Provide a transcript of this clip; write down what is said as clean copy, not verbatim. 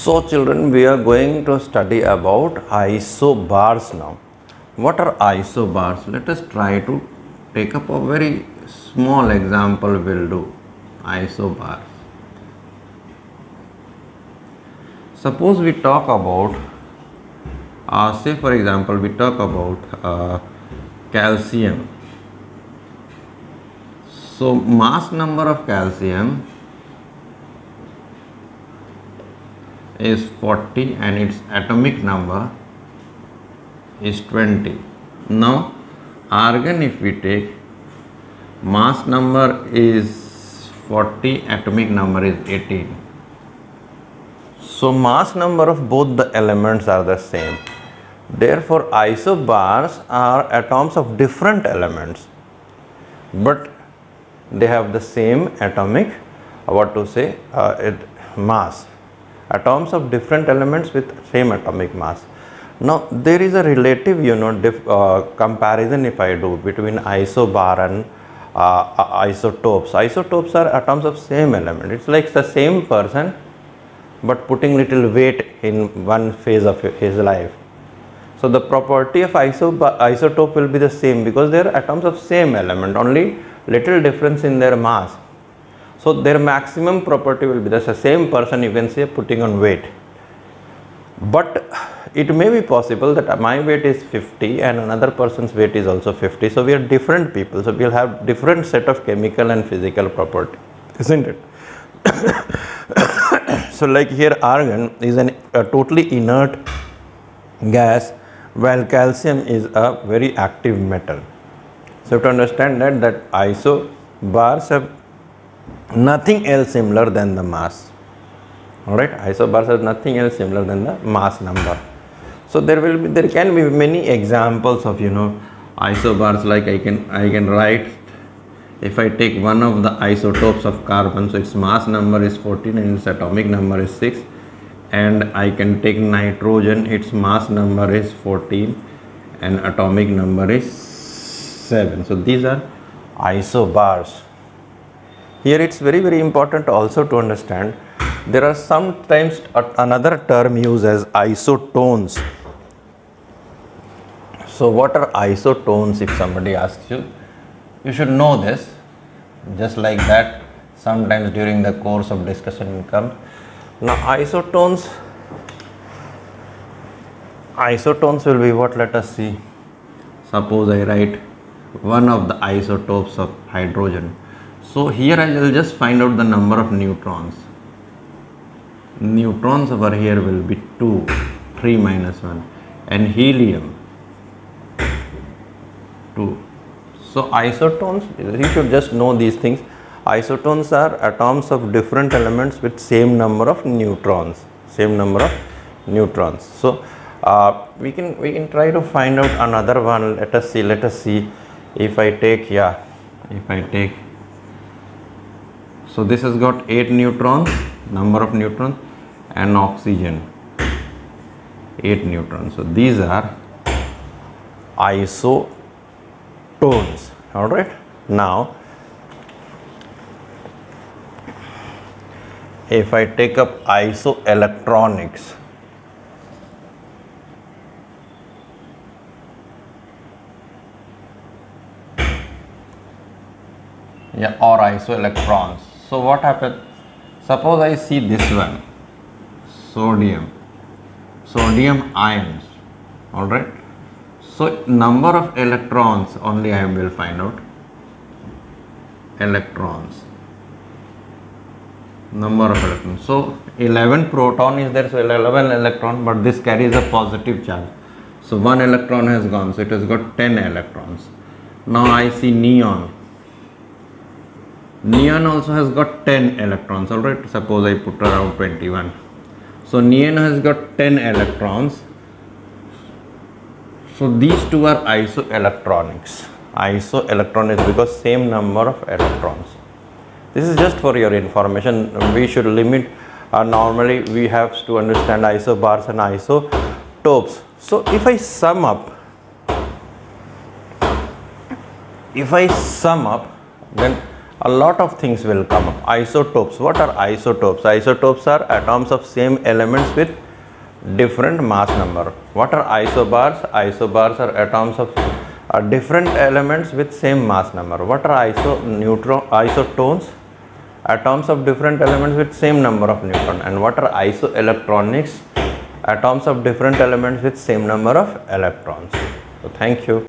So children, we are going to study about isobars now. What are isobars? Let us try to take up a very small example. Will do. Isobars. Suppose we talk about, say for example, we talk about calcium. So mass number of calcium is 40 and its atomic number is 20. Now argon, if we take, mass number is 40, atomic number is 18. So mass number of both the elements are the same. Therefore isobars are atoms of different elements, but they have the same atomic, mass. Atoms of different elements with same atomic mass. Now there is a relative comparison if I do between isobar and isotopes. Isotopes are atoms of same element. It's like the same person but putting little weight in one phase of his life. So the property of isotope will be the same because they are atoms of same element, only little difference in their mass. So their maximum property will be the same person, you can say, putting on weight. But it may be possible that my weight is 50 and another person's weight is also 50. So we are different people. So we will have different set of chemical and physical property, isn't it? So like here argon is a totally inert gas, while calcium is a very active metal. So to understand that isobars have nothing else similar than the mass. Alright, isobars have nothing else similar than the mass number. So there can be many examples of isobars. Like I can write, if I take one of the isotopes of carbon, so its mass number is 14 and its atomic number is 6, and I can take nitrogen, its mass number is 14 and atomic number is 7. So these are isobars. Here it's very important also to understand there are sometimes another term used as isotones. So what are isotones? If somebody asks you, you should know this. Just like that, sometimes during the course of discussion will come. Now isotones will be what? Let us see. Suppose I write one of the isotopes of hydrogen. So here I will just find out the number of neutrons. Neutrons over here will be 2, 3 minus 1, and helium 2. So isotones, you should just know these things. Isotones are atoms of different elements with same number of neutrons. So we can try to find out another one. Let us see. If I take, so this has got 8 neutrons, number of neutrons, and oxygen 8 neutrons. So these are isotones. All right. Now if I take up isoelectronics, or isoelectrons. So what happens? Suppose I see this one, sodium ions. All right. So number of electrons only I will find out. Electrons, number of electrons. So 11 proton is there, so 11 electron, but this carries a positive charge. So one electron has gone, so it has got 10 electrons. Now I see neon. Neon also has got 10 electrons. All right. Suppose I put around 21. So neon has got 10 electrons. So these two are isoelectronics. Isoelectronics because same number of electrons. This is just for your information. We should limit. Normally we have to understand isobars and isotopes. So if I sum up, then a lot of things will come up. Isotopes. What are isotopes? Isotopes are atoms of same elements with different mass number. What are isobars? Isobars are atoms of different elements with same mass number. What are isotones? Atoms of different elements with same number of neutron. And what are isoelectronics? Atoms of different elements with same number of electrons. So thank you.